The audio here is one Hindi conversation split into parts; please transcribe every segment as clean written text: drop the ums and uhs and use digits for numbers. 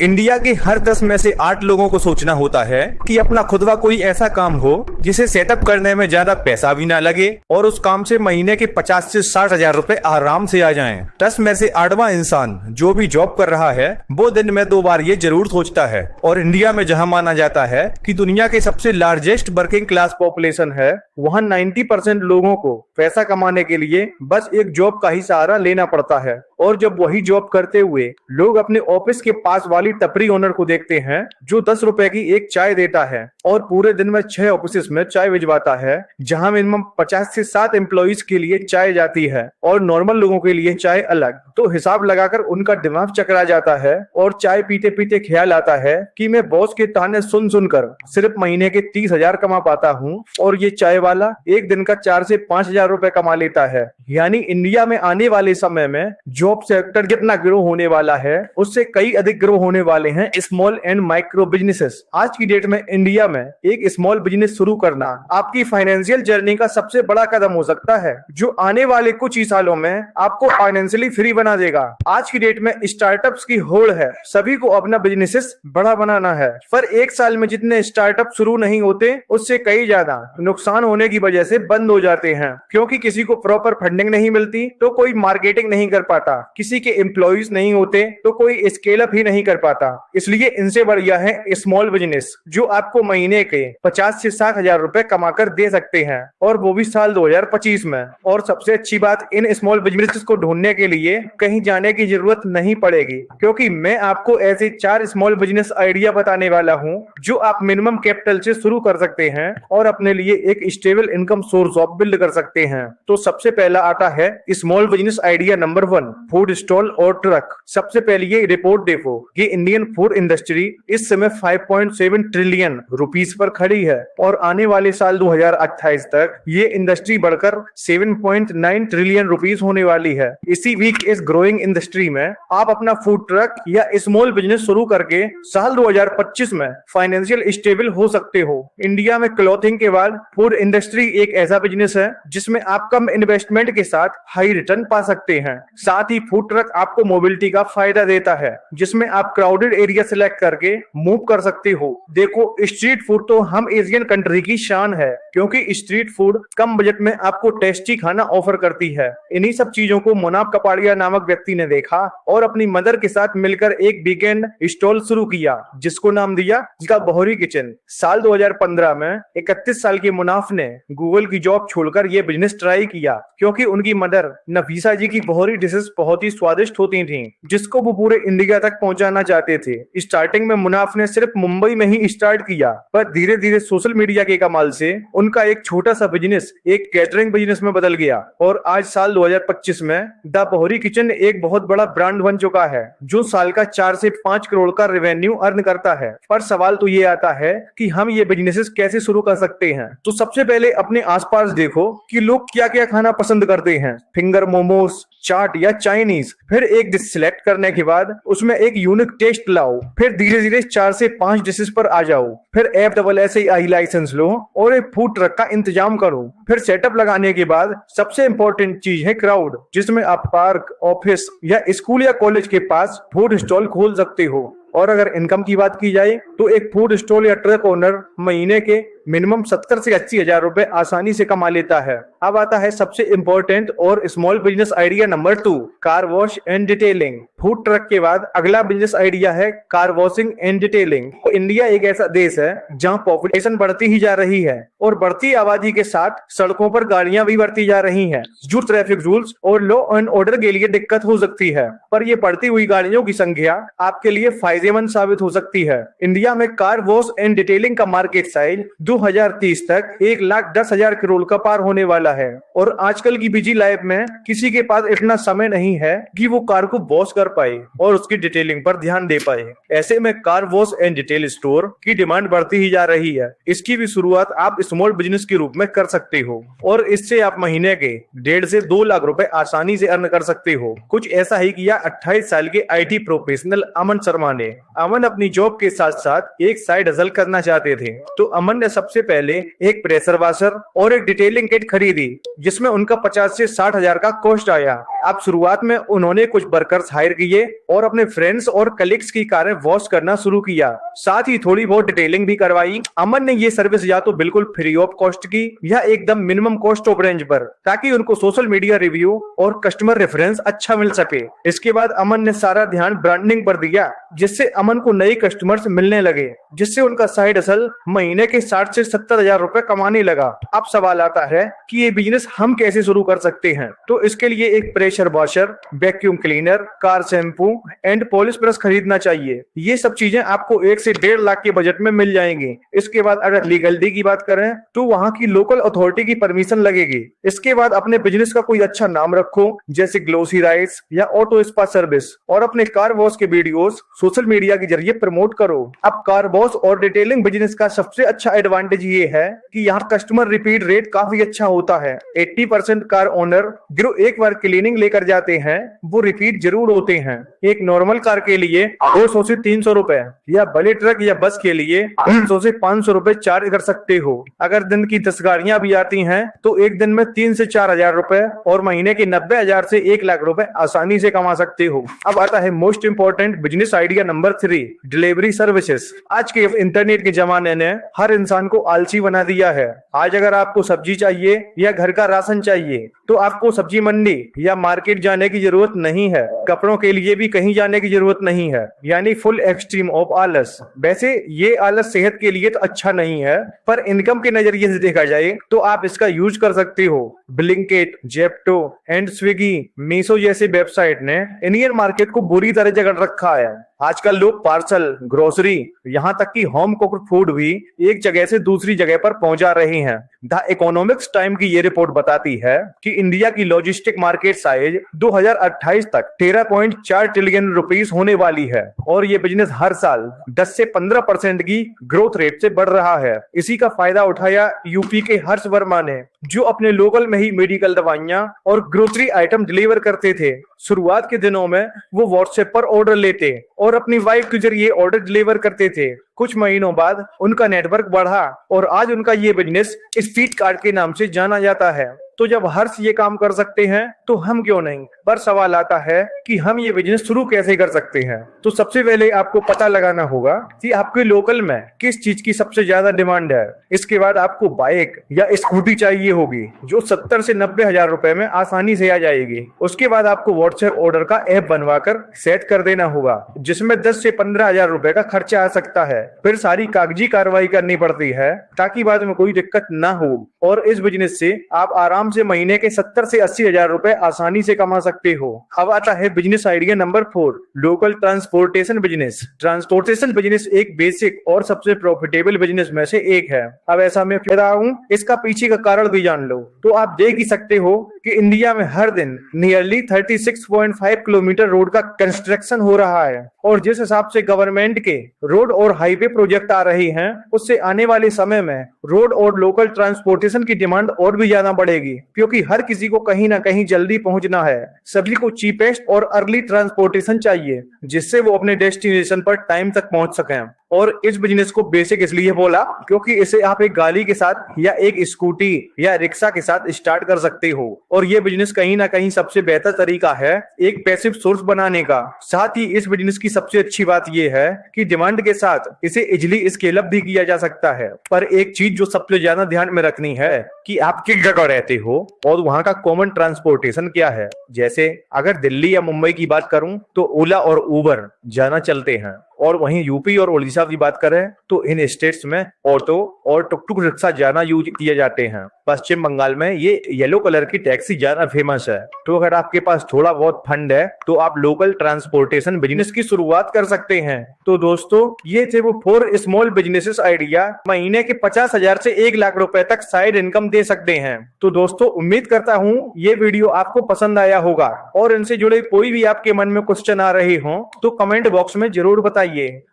इंडिया के हर 10 में से 8 लोगों को सोचना होता है कि अपना खुद का कोई ऐसा काम हो जिसे सेटअप करने में ज्यादा पैसा भी ना लगे और उस काम से महीने के 50 से 60 हजार रुपए आराम से आ जाएं। 10 में से 8वां इंसान जो भी जॉब कर रहा है वो दिन में 2 बार ये जरूर सोचता है। और इंडिया में जहां माना जाता है कि दुनिया के सबसे लार्जेस्ट वर्किंग क्लास पॉपुलेशन है, वहां 90% लोगों को पैसा कमाने के लिए बस एक जॉब का ही सहारा लेना पड़ता है। और जब वही जॉब करते हुए लोग अपने ऑफिस के पास वाली टपरी ओनर को देखते हैं जो 10 रुपए की एक चाय देता है और पूरे दिन में 6 ऑफिस में चाय भिजवाता है, जहां मिनिमम 50 से 7 एम्प्लॉइज के लिए चाय जाती है और नॉर्मल लोगों के लिए चाय अलग, तो हिसाब लगाकर उनका दिमाग चकरा जाता है और चाय पीते पीते ख्याल आता है कि मैं बॉस के ताने सुन सुनकर सिर्फ महीने के 30,000 कमा पाता हूँ और ये चाय वाला एक दिन का 4 से 5,000 रुपए कमा लेता है। यानी इंडिया में आने वाले समय में जॉब सेक्टर जितना ग्रो होने वाला है उससे कई अधिक ग्रो होने वाले हैं स्मॉल एंड माइक्रो बिजनेसेस। आज की डेट में इंडिया में एक स्मॉल बिजनेस शुरू करना आपकी फाइनेंशियल जर्नी का सबसे बड़ा कदम हो सकता है, जो आने वाले कुछ ही सालों में आपको फाइनेंशियली फ्री बना देगा। आज की डेट में स्टार्टअप्स की होड़ है, सभी को अपना बिजनेसेस बड़ा बनाना है, पर एक साल में जितने स्टार्टअप शुरू नहीं होते उससे कई ज्यादा नुकसान होने की वजह से बंद हो जाते हैं, क्योंकि किसी को प्रॉपर फंडिंग नहीं मिलती तो कोई मार्केटिंग नहीं कर पाता, किसी के एम्प्लॉइज नहीं होते तो कोई स्केल अप ही नहीं कर पाता। इसलिए इनसे बढ़िया है स्मॉल बिजनेस जो आपको महीने के 50 से 60 हजार रुपए कमाकर दे सकते हैं, और वो भी साल 2025 में। और सबसे अच्छी बात, इन स्मॉल बिजनेस को ढूंढने के लिए कहीं जाने की जरूरत नहीं पड़ेगी, क्योंकि मैं आपको ऐसे 4 स्मॉल बिजनेस आइडिया बताने वाला हूं जो आप मिनिमम कैपिटल से शुरू कर सकते हैं और अपने लिए एक stable income source of build कर सकते हैं। तो सबसे पहला आता है small business idea number 1, food stall और ट्रक। सबसे पहले ये रिपोर्ट देखो, ये इंडियन फूड इंडस्ट्री इस समय 5.7 ट्रिलियन रुपीस पर खड़ी है और आने वाले साल 2028 तक ये इंडस्ट्री बढ़कर 7.9 ट्रिलियन रुपीस होने वाली है। इसी वीक इस ग्रोइंग इंडस्ट्री में आप अपना फूड ट्रक या स्मॉल बिजनेस शुरू करके साल 2025 में फाइनेंशियल स्टेबल हो सकते हो। इंडिया में क्लॉथिंग के बाद फूड इंडस्ट्री एक ऐसा बिजनेस है जिसमें आप कम इन्वेस्टमेंट के साथ हाई रिटर्न पा सकते हैं। साथ ही फूड ट्रक आपको मोबिलिटी का फायदा देता है, जिसमें आप क्राउडेड एरिया सिलेक्ट करके मूव कर सकते हो। देखो, स्ट्रीट फूड तो हम एशियन कंट्री की शान है, क्योंकि स्ट्रीट फूड कम बजट में आपको टेस्टी खाना ऑफर करती है। इन्हीं सब चीजों को मुनाफ कपाड़िया नामक व्यक्ति ने देखा और अपनी मदर के साथ मिलकर एक वीकेंड स्टॉल शुरू किया, जिसको नाम दिया जिसका बहोरी किचन। साल 2015 में 31 साल के मुनाफ ने गूगल की जॉब छोड़कर ये बिजनेस ट्राई किया, क्योंकि उनकी मदर नफीसा जी की बहोरी डिशेस बहुत ही स्वादिष्ट होती थी, जिसको वो पूरे इंडिया तक पहुंचाना चाहते थे। स्टार्टिंग में मुनाफ ने सिर्फ मुंबई में ही स्टार्ट किया, पर धीरे धीरे सोशल मीडिया के कमाल से उनका एक छोटा सा बिजनेस एक कैटरिंग बिजनेस में बदल गया और आज साल 2025 में द बहोरी किचन एक बहुत बड़ा ब्रांड बन चुका है, जो साल का 4 से 5 करोड़ का रेवेन्यू अर्न करता है। पर सवाल तो ये आता है कि हम ये बिजनेसेस कैसे शुरू कर सकते हैं। तो सबसे पहले अपने आसपास देखो कि लोग क्या क्या खाना पसंद करते हैं, फिंगर मोमोज, चाट या चाइनीज। फिर एक डिश सिलेक्ट करने के बाद उसमें एक यूनिक टेस्ट लाओ, फिर धीरे धीरे 4 से 5 डिशेस पर आ जाओ, फिर FSSAI लाइसेंस लो और एक फूड ट्रक का इंतजाम करो। फिर सेटअप लगाने के बाद सबसे इंपॉर्टेंट चीज है क्राउड, जिसमें आप पार्क, ऑफिस या स्कूल या कॉलेज के पास फूड स्टॉल खोल सकते हो। और अगर इनकम की बात की जाए तो एक फूड स्टॉल या ट्रक ओनर महीने के मिनिमम 70 से 80 हजार रुपए आसानी से कमा लेता है। अब आता है सबसे इंपॉर्टेंट और small business idea number 2, car wash and detailing. Food truck के बाद अगला बिजनेस आइडिया है कार वॉशिंग एंड डिटेलिंग। तो इंडिया एक ऐसा देश है जहां पॉपुलेशन बढ़ती ही जा रही है और बढ़ती आबादी के साथ सड़कों पर गाड़ियां भी बढ़ती जा रही हैं, जो ट्रैफिक रूल्स और लॉ एंड ऑर्डर के लिए दिक्कत हो सकती है। पर ये बढ़ती हुई गाड़ियों की संख्या आपके लिए फायदेमंद साबित हो सकती है। इंडिया में कार वॉश एंड डिटेलिंग का मार्केट साइज 2030 तक 1,10,000 करोड़ का पार होने वाला है और आजकल की बिजी लाइफ में किसी के पास इतना समय नहीं है कि वो कार को वॉश कर पाए और उसकी डिटेलिंग पर ध्यान दे पाए। ऐसे में car wash and detail store की डिमांड बढ़ती ही जा रही है। इसकी भी शुरुआत आप स्मॉल बिजनेस के रूप में कर सकते हो और इससे आप महीने के 1.5 से 2 लाख रुपए आसानी से अर्न कर सकते हो। कुछ ऐसा ही किया 28 साल के IT प्रोफेशनल अमन शर्मा ने। अमन अपनी जॉब के साथ साथ एक साइड हसल करना चाहते थे, तो अमन ने सबसे पहले एक प्रेशर वॉशर और एक डिटेलिंग किट खरीदी, जिसमें उनका 50 से 60 हजार का कॉस्ट आया। अब शुरुआत में उन्होंने कुछ वर्कर्स हायर किए और अपने फ्रेंड्स और कलीग्स की कारें वॉश करना शुरू किया, साथ ही थोड़ी बहुत डिटेलिंग भी करवाई। अमन ने ये सर्विस या तो बिल्कुल फ्री ऑफ कॉस्ट की या एकदम मिनिमम कॉस्ट ऑफ रेंज पर, ताकि उनको सोशल मीडिया रिव्यू और कस्टमर रेफरेंस अच्छा मिल सके। इसके बाद अमन ने सारा ध्यान ब्रांडिंग पर दिया, जिससे अमन को नए कस्टमर्स मिलने लगे, जिससे उनका साइड हसल महीने के 60 से 70 हजार रुपए कमाने लगा। अब सवाल आता है कि ये बिजनेस हम कैसे शुरू कर सकते हैं। तो इसके लिए एक pressure washer, vacuum cleaner, car shampoo and polish brush खरीदना चाहिए। ये सब चीजें आपको 1 से 1.5 लाख के बजट में मिल जाएंगी। इसके बाद अगर लीगलिटी की बात करें तो वहाँ की लोकल अथॉरिटी की परमिशन लगेगी। इसके बाद अपने बिजनेस का कोई अच्छा नाम रखो, जैसे ग्लोसी राइड्स या ऑटो स्पा सर्विस, और अपने कार वॉश के वीडियोस सोशल मीडिया के जरिए प्रमोट करो। अब कार वॉश और डिटेलिंग बिजनेस का सबसे अच्छा एडवांटेज ये है कि यहाँ कस्टमर रिपीट रेट काफी अच्छा होता है। 80% कार ओनर जो एक बार क्लीनिंग लेकर जाते हैं वो रिपीट जरूर होते हैं। एक नॉर्मल कार के लिए 200 से 300 रुपए या बड़े ट्रक या बस के लिए 300 से 500 रुपए चार्ज कर सकते हो। अगर दिन की 10 गाड़ियां भी आती हैं तो एक दिन में 3 से 4 हजार रुपए और महीने के 90 हजार से 1 लाख रुपए आसानी से कमा सकते हो। अब आता है most important business idea number 3, delivery services. आज के इंटरनेट के जमाने ने हर इंसान को आलसी बना दिया है। आज अगर आपको सब्जी चाहिए या घर का राशन चाहिए तो आपको सब्जी मंडी या मार्केट जाने की जरूरत नहीं है। कपड़ों के लिए भी कहीं जाने की जरूरत नहीं है, यानी फुल एक्सट्रीम ऑफ आलस। वैसे ये आलस सेहत के लिए तो अच्छा नहीं है, पर इनकम के नजरिए से देखा जाए तो आप इसका यूज कर सकते हो। Blinkit, Zepto and Swiggy, Meesho जैसे वेबसाइट ने इंडियन मार्केट को बुरी तरह जकड़ रखा है। आजकल लोग पार्सल, ग्रोसरी, यहाँ तक कि होम कुक्ड फूड भी एक जगह से दूसरी जगह पर पहुंचा रहे हैं। द इकोनॉमिक्स टाइम की ये रिपोर्ट बताती है कि इंडिया की लॉजिस्टिक मार्केट साइज 2028 तक 13.4 ट्रिलियन रुपीस होने वाली है और ये बिजनेस हर साल 10 से 15% की ग्रोथ रेट से बढ़ रहा है। इसी का फायदा उठाया यूपी के हर्ष वर्मा ने, जो अपने लोकल में ही मेडिकल दवाइयां और ग्रोसरी आइटम डिलीवर करते थे। शुरुआत के दिनों में वो व्हाट्सएप पर ऑर्डर लेते और अपनी वाइफ के जरिए ऑर्डर डिलीवर करते थे। कुछ महीनों बाद उनका नेटवर्क बढ़ा और आज उनका ये बिजनेस स्पीड कार्ड के नाम से जाना जाता है। तो जब हर्ष ये काम कर सकते हैं तो हम क्यों नहीं। पर सवाल आता है कि हम ये बिजनेस शुरू कैसे कर सकते हैं। तो सबसे पहले आपको पता लगाना होगा कि आपके लोकल में किस चीज की सबसे ज्यादा डिमांड है। इसके बाद आपको बाइक या स्कूटी चाहिए होगी जो 70 से 90 हजार रुपए में आसानी से आ जाएगी। उसके बाद आपको व्हाट्सएप ऑर्डर का ऐप बनवाकर सेट कर देना होगा, जिसमें 10 से 15 हजार रुपए का खर्चा आ सकता है। फिर सारी कागजी कार्रवाई करनी पड़ती है ताकि बाद में कोई दिक्कत ना हो। और इस बिजनेस से आप आराम से महीने के 70 से 80 हजार रुपए आसानी से कमा सकते हो। अब आता है business idea number 4, local transportation business. Transportation business एक बेसिक और सबसे प्रॉफिटेबल बिजनेस में से एक है। अब ऐसा मैं कह रहा हूँ, इसका पीछे का कारण भी जान लो तो आप देख ही सकते हो कि इंडिया में हर दिन नियरली 36.5 किलोमीटर रोड का कंस्ट्रक्शन हो रहा है और जिस हिसाब से गवर्नमेंट के रोड और हाईवे प्रोजेक्ट आ रहे हैं उससे आने वाले समय में रोड और लोकल ट्रांसपोर्टेशन की डिमांड और भी ज्यादा बढ़ेगी, क्योंकि हर किसी को कहीं ना कहीं जल्दी पहुंचना है। सभी को चीपेस्ट और अर्ली ट्रांसपोर्टेशन चाहिए जिससे वो अपने डेस्टिनेशन पर टाइम तक पहुंच सकें। और इस बिजनेस को बेसिक इसलिए बोला क्योंकि इसे आप एक गाड़ी के साथ या एक स्कूटी या रिक्शा के साथ स्टार्ट कर सकते हो और ये बिजनेस कहीं ना कहीं सबसे बेहतर तरीका है एक पैसिव सोर्स बनाने का। साथ ही इस बिजनेस की सबसे अच्छी बात यह है कि डिमांड के साथ इसे इजिली स्केल अप भी किया जा सकता है। पर एक चीज जो सबसे ज्यादा ध्यान में रखनी है कि आप किस जगह रहते हो और वहां का कॉमन ट्रांसपोर्टेशन क्या है। जैसे अगर दिल्ली या मुंबई की बात करूं तो ओला और उबर ज्यादा चलते हैं और वहीं यूपी और उड़ीसा की बात करें तो इन स्टेट्स में ऑटो और टुक टुक रिक्शा ज्यादा यूज किए जाते हैं। पश्चिम बंगाल में ये येलो कलर की टैक्सी ज्यादा फेमस है। तो अगर आपके पास थोड़ा बहुत फंड है तो आप लोकल ट्रांसपोर्टेशन बिजनेस की शुरुआत कर सकते हैं। तो दोस्तों ये थे वो 4 स्मॉल बिजनेसेस आइडिया, महीने के 50,000 से 1 लाख रुपए तक साइड इनकम दे सकते हैं। तो दोस्तों उम्मीद करता हूँ ये वीडियो आपको पसंद आया होगा और इनसे जुड़े कोई भी आपके मन में क्वेश्चन आ रहे हो तो कमेंट बॉक्स में जरूर बताइए,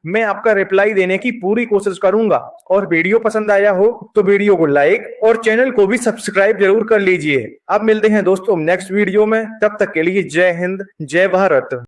मैं आपका रिप्लाई देने की पूरी कोशिश करूंगा। और वीडियो पसंद आया हो तो वीडियो को लाइक और चैनल को भी सब्सक्राइब जरूर कर लीजिए। अब मिलते हैं दोस्तों नेक्स्ट वीडियो में, तब तक के लिए जय हिंद, जय भारत।